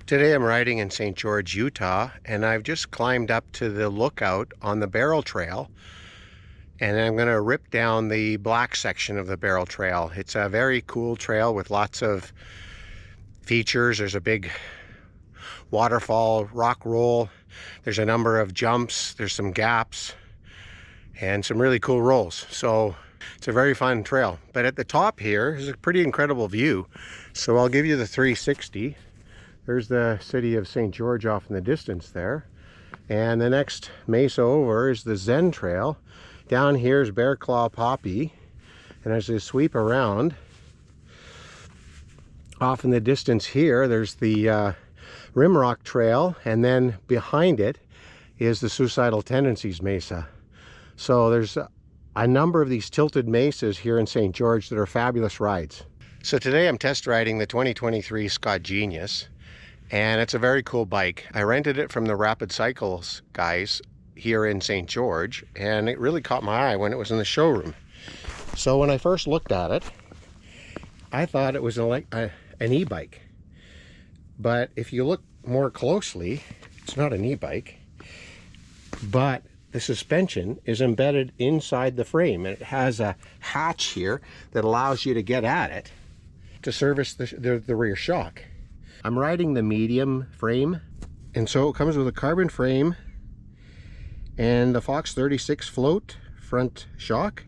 Today I'm riding in St. George, Utah, and I've just climbed up to the lookout on the barrel trail, and I'm going to rip down the black section of the barrel trail. It's a very cool trail with lots of features. There's a big waterfall, rock roll, there's a number of jumps, there's some gaps, and some really cool rolls. So it's a very fun trail. But at the top here is a pretty incredible view. So I'll give you the 360. There's the city of St. George off in the distance there. And the next mesa over is the Zen Trail. Down here is Bear Claw Poppy. And as I sweep around, off in the distance here, there's the Rimrock Trail. And then behind it is the Suicidal Tendencies Mesa. So there's a number of these tilted mesas here in St. George that are fabulous rides. So today I'm test riding the 2023 Scott Genius. And it's a very cool bike. I rented it from the Rapid Cycles guys here in St. George, and it really caught my eye when it was in the showroom. So when I first looked at it, I thought it was an e-bike. But if you look more closely, it's not an e-bike, but the suspension is embedded inside the frame, and it has a hatch here that allows you to get at it to service the rear shock. I'm riding the medium frame, and so it comes with a carbon frame and the Fox 36 float front shock,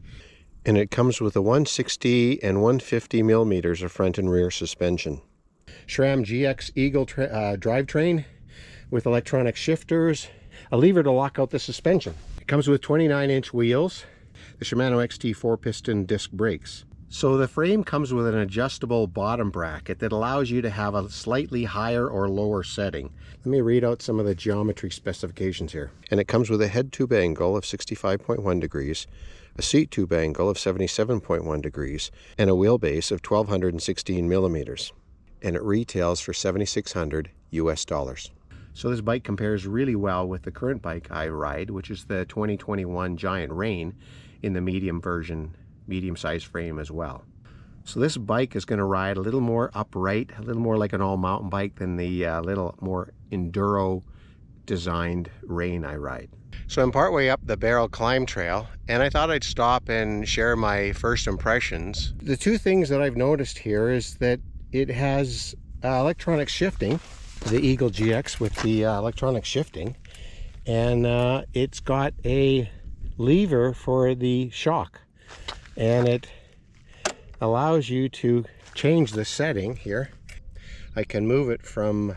and it comes with a 160 and 150 millimeters of front and rear suspension. SRAM GX Eagle drivetrain with electronic shifters, a lever to lock out the suspension. It comes with 29-inch wheels, the Shimano XT 4-piston disc brakes. So the frame comes with an adjustable bottom bracket that allows you to have a slightly higher or lower setting. Let me read out some of the geometry specifications here. And it comes with a head tube angle of 65.1 degrees, a seat tube angle of 77.1 degrees, and a wheelbase of 1,216 millimeters. And it retails for $7,600 US. So this bike compares really well with the current bike I ride, which is the 2021 Giant Rain in the medium version, medium-sized frame as well. So this bike is going to ride a little more upright, a little more like an all-mountain bike than the little more enduro designed Rain I ride. So I'm partway up the barrel climb trail, and I thought I'd stop and share my first impressions. The two things that I've noticed here is that it has electronic shifting, the Eagle GX with the electronic shifting, and it's got a lever for the shock. And it allows you to change the setting here. I can move it from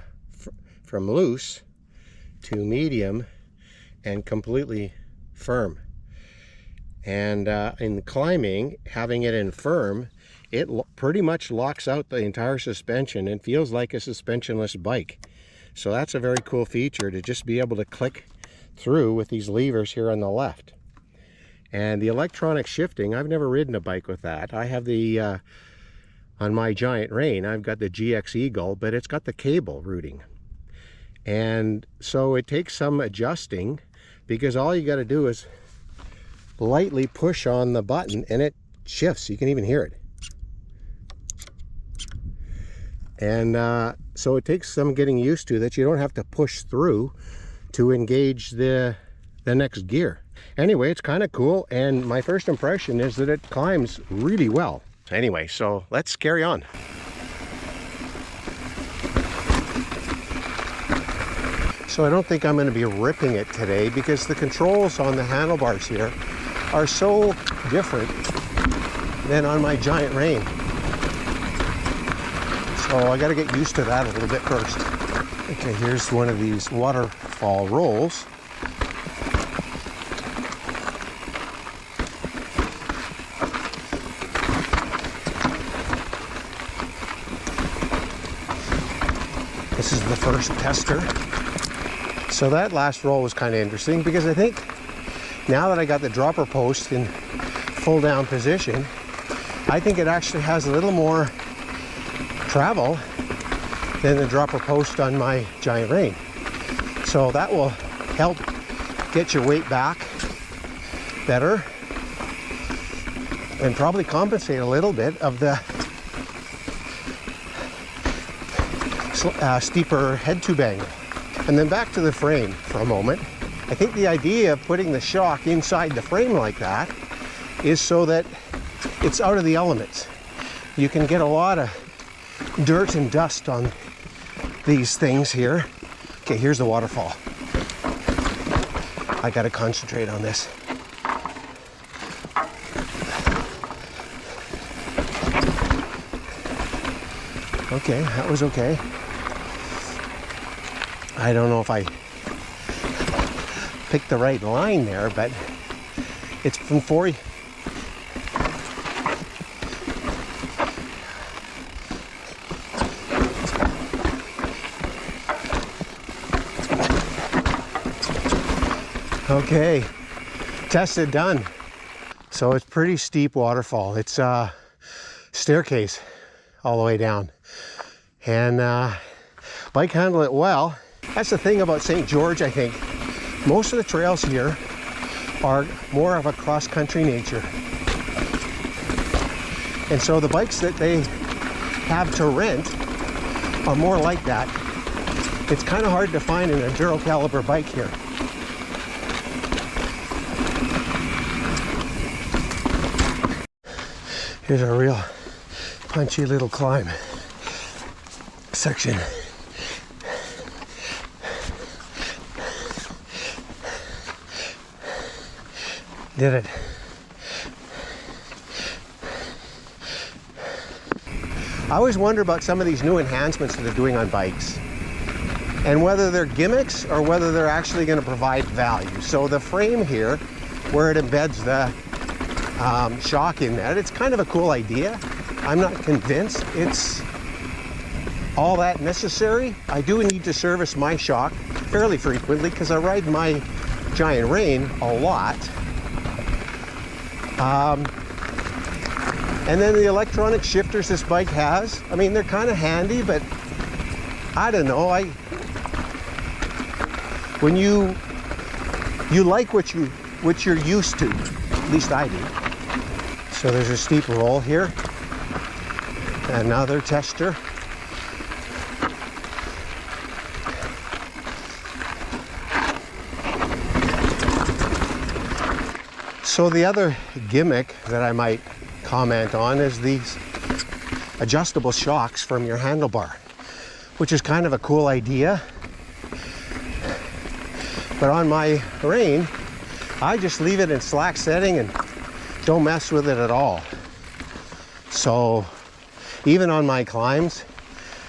loose to medium and completely firm. And in climbing, having it in firm, it pretty much locks out the entire suspension and feels like a suspensionless bike. So that's a very cool feature, to just be able to click through with these levers here on the left. And the electronic shifting, I've never ridden a bike with that. I have the, on my Giant Rain, I've got the GX Eagle, but it's got the cable routing. And so it takes some adjusting, because all you got to do is lightly push on the button and it shifts. You can even hear it. And so it takes some getting used to, that you don't have to push through to engage the next gear. Anyway, it's kind of cool, and my first impression is that it climbs really well. Anyway, so let's carry on. So I don't think I'm going to be ripping it today, because the controls on the handlebars here are so different than on my Giant Rain. So I got to get used to that a little bit first. Okay, here's one of these waterfall rolls. This is the first tester. So that last roll was kind of interesting, because I think now that I got the dropper post in full down position, I think it actually has a little more travel than the dropper post on my Giant Rain. So that will help get your weight back better, and probably compensate a little bit of the steeper head tube angle. And then back to the frame for a moment. I think the idea of putting the shock inside the frame like that is so that it's out of the elements. You can get a lot of dirt and dust on these things here. Okay, here's the waterfall. I gotta concentrate on this. Okay, that was okay. I don't know if I picked the right line there, but it's from 40. Okay, tested, done. So it's pretty steep waterfall. It's a staircase all the way down. And bike handle it well. That's the thing about St. George, I think. Most of the trails here are more of a cross-country nature. And so the bikes that they have to rent are more like that. It's kind of hard to find an enduro caliber bike here. Here's a real punchy little climb section. Did it. I always wonder about some of these new enhancements that they're doing on bikes and whether they're gimmicks or whether they're actually going to provide value. So the frame here, where it embeds the shock in that, it's kind of a cool idea. I'm not convinced it's all that necessary. I do need to service my shock fairly frequently because I ride my Giant Rain a lot. And then the electronic shifters this bike has, I mean, they're kind of handy, but I don't know. When you like what you're used to, at least I do. So there's a steep roll here. Another tester. So the other gimmick that I might comment on is these adjustable shocks from your handlebar, which is kind of a cool idea. But on my Rain, I just leave it in slack setting and don't mess with it at all. So even on my climbs,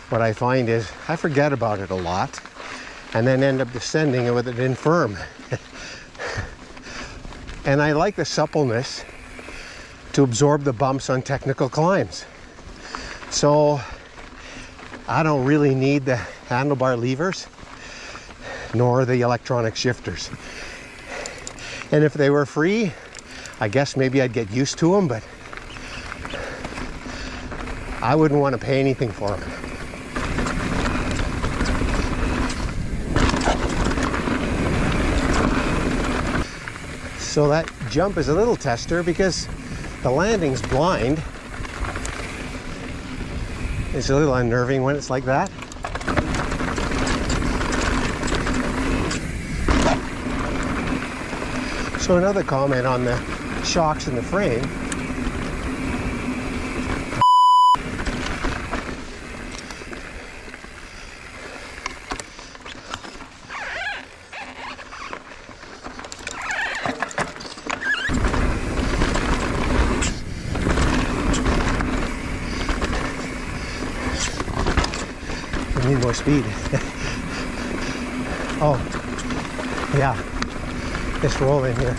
what I find is I forget about it a lot and then end up descending with it infirm. And I like the suppleness to absorb the bumps on technical climbs. So I don't really need the handlebar levers nor the electronic shifters. And if they were free, I guess maybe I'd get used to them, but I wouldn't want to pay anything for them. So that jump is a little tester because the landing's blind. It's a little unnerving when it's like that. So another comment on the shocks in the frame. Need more speed. Oh, yeah, it's rolling here.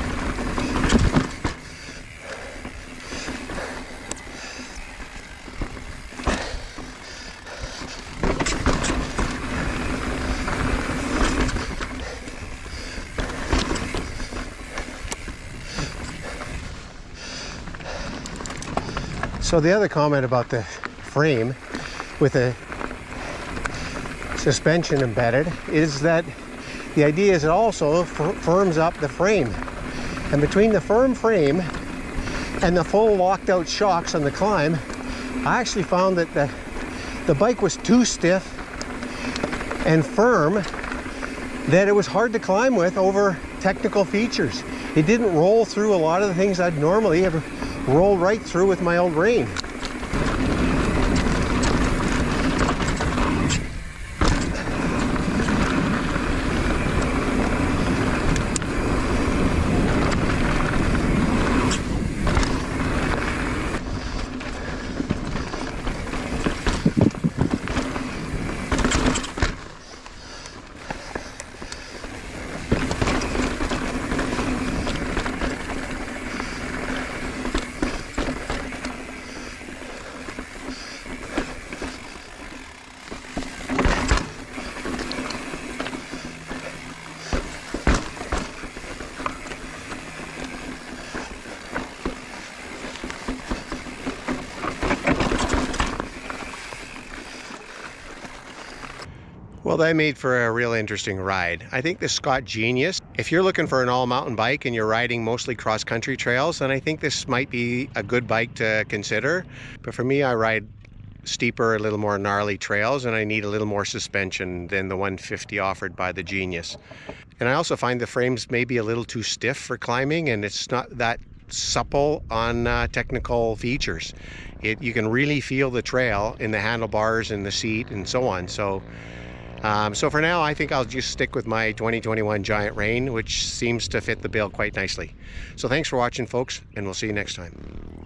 So the other comment about the frame with the suspension embedded is that the idea is it also firms up the frame, and between the firm frame and the full locked out shocks on the climb, I actually found that the bike was too stiff and firm that it was hard to climb with over technical features. It didn't roll through a lot of the things I'd normally have rolled right through with my old Rain. Well, that made for a real interesting ride. I think the Scott Genius, if you're looking for an all-mountain bike and you're riding mostly cross-country trails, then I think this might be a good bike to consider. But for me, I ride steeper, a little more gnarly trails, and I need a little more suspension than the 150 offered by the Genius. And I also find the frames maybe a little too stiff for climbing, and it's not that supple on technical features. You can really feel the trail in the handlebars and the seat and so on. So for now, I think I'll just stick with my 2021 Giant Rain, which seems to fit the bill quite nicely. So thanks for watching, folks, and we'll see you next time.